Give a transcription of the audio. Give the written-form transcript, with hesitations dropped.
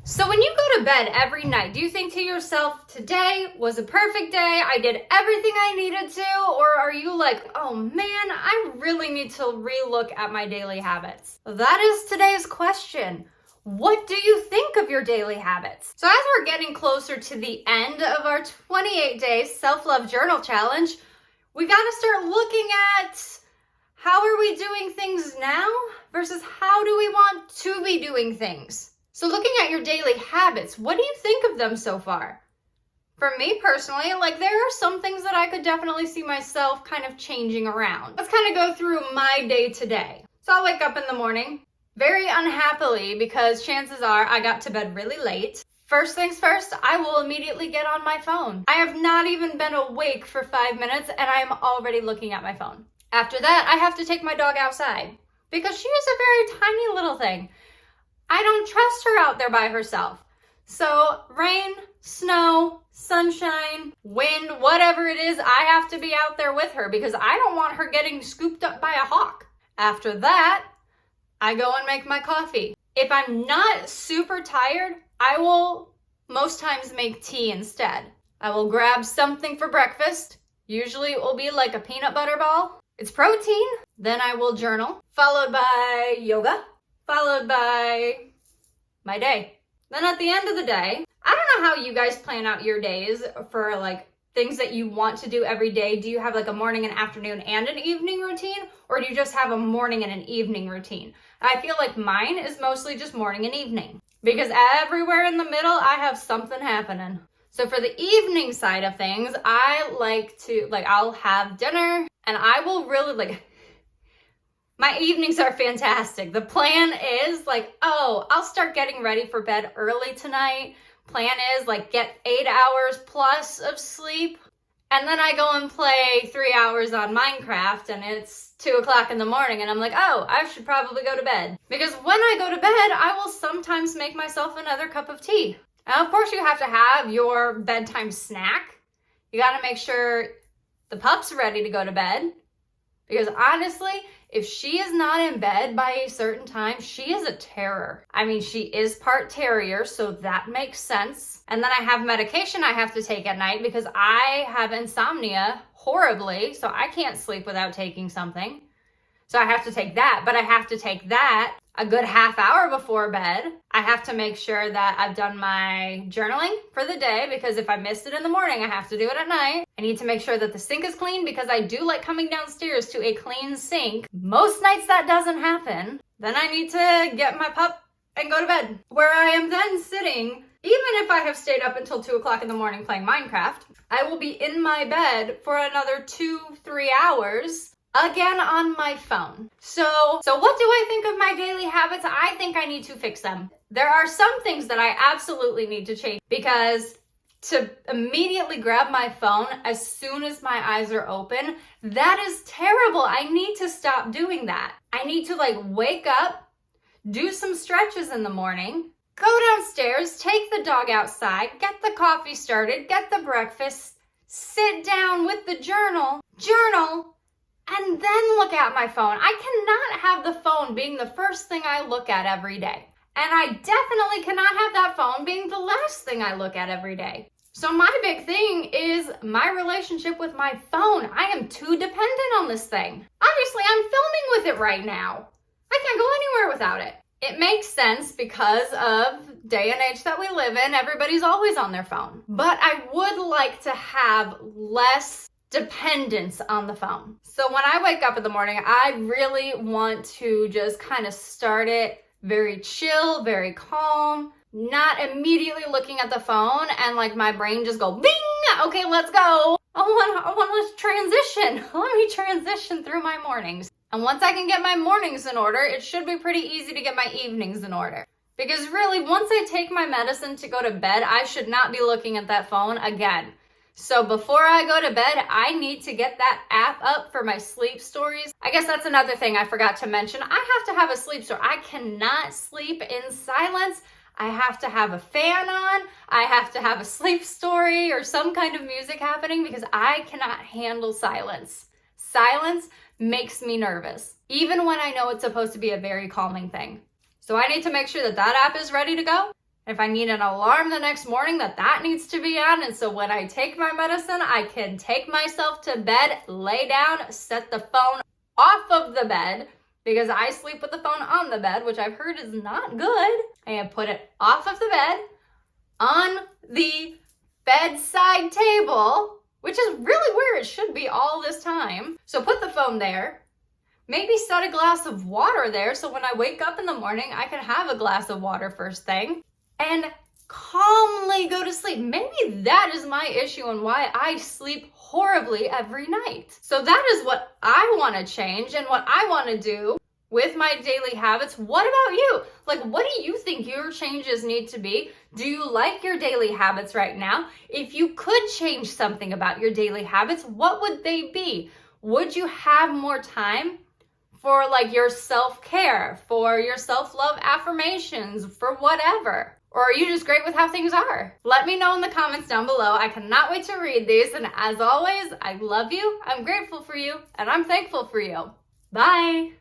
So when you go to bed every night, do you think to yourself, today was a perfect day, I did everything I needed to? Or are you like, oh man, I really need to relook at my daily habits? That is today's question. What do you think of your daily habits? So as we're getting closer to the end of our 28-day self-love journal challenge, we got to start looking at how are we doing things now versus how do we want to be doing things? So looking at your daily habits, what do you think of them so far? For me personally, there are some things that I could definitely see myself kind of changing around. Let's kind of go through my day to day. So I'll wake up in the morning very unhappily because chances are I got to bed really late. First things first, I will immediately get on my phone. I have not even been awake for 5 minutes and I am already looking at my phone. After that, I have to take my dog outside because she is a very tiny little thing. I don't trust her out there by herself. So rain, snow, sunshine, wind, whatever it is, I have to be out there with her because I don't want her getting scooped up by a hawk. After that, I go and make my coffee. If I'm not super tired, I will most times make tea instead. I will grab something for breakfast. Usually it will be like a peanut butter ball. It's protein. Then I will journal, followed by yoga, followed by my day. Then at the end of the day, I don't know how you guys plan out your days for things that you want to do every day. Do you have a morning, an afternoon, and an evening routine? Or do you just have a morning and an evening routine? I feel like mine is mostly just morning and evening because everywhere in the middle, I have something happening. So for the evening side of things, I like to, I'll have dinner and I will really my evenings are fantastic. The plan is I'll start getting ready for bed early tonight. Plan is get 8 hours plus of sleep. And then I go and play 3 hours on Minecraft and it's 2 o'clock in the morning and I'm like, oh, I should probably go to bed. Because when I go to bed, I will sometimes make myself another cup of tea. Now, of course, you have to have your bedtime snack. You got to make sure the pup's ready to go to bed. Because honestly, if she is not in bed by a certain time, she is a terror. I mean, she is part terrier, so that makes sense. And then I have medication I have to take at night because I have insomnia horribly, so I can't sleep without taking something. So I have to take that, but I have to take that a good half hour before bed. I have to make sure that I've done my journaling for the day because if I missed it in the morning, I have to do it at night. I need to make sure that the sink is clean because I do like coming downstairs to a clean sink. Most nights that doesn't happen. Then I need to get my pup and go to bed, where I am then sitting. Even if I have stayed up until 2 o'clock in the morning playing Minecraft, I will be in my bed for another 2-3 hours again on my phone. So what do I think of my daily habits? I think I need to fix them. There are some things that I absolutely need to change because to immediately grab my phone as soon as my eyes are open, that is terrible. I need to stop doing that. I need to wake up, do some stretches in the morning, go downstairs, take the dog outside, get the coffee started, get the breakfast, sit down with the journal, and then look at my phone. I cannot have the phone being the first thing I look at every day. And I definitely cannot have that phone being the last thing I look at every day. So my big thing is my relationship with my phone. I am too dependent on this thing. Obviously, I'm filming with it right now. I can't go anywhere without it. It makes sense because of day and age that we live in. Everybody's always on their phone. But I would like to have less dependence on the phone. So when I wake up in the morning, I really want to just kind of start it very chill, very calm, not immediately looking at the phone and my brain just go bing, okay, let's go. I want to transition. Let me transition through my mornings. And once I can get my mornings in order, it should be pretty easy to get my evenings in order. Because really, once I take my medicine to go to bed, I should not be looking at that phone again. So before I go to bed, I need to get that app up for my sleep stories. I guess that's another thing I forgot to mention. I have to have a sleep story. I cannot sleep in silence. I have to have a fan on. I have to have a sleep story or some kind of music happening because I cannot handle silence. Silence makes me nervous, even when I know it's supposed to be a very calming thing. So I need to make sure that that app is ready to go. If I need an alarm the next morning, that needs to be on. And so when I take my medicine, I can take myself to bed, lay down, set the phone off of the bed, because I sleep with the phone on the bed, which I've heard is not good. And put it off of the bed, on the bedside table, which is really where it should be all this time. So put the phone there. Maybe set a glass of water there so when I wake up in the morning, I can have a glass of water first thing and calmly go to sleep. Maybe that is my issue and why I sleep horribly every night. So that is what I want to change and what I want to do with my daily habits. What about you? Like, what do you think your changes need to be? Do you like your daily habits right now? If you could change something about your daily habits, what would they be? Would you have more time for like your self-care, for your self-love affirmations, for whatever? Or are you just great with how things are? Let me know in the comments down below. I cannot wait to read these. And as always, I love you, I'm grateful for you, and I'm thankful for you. Bye.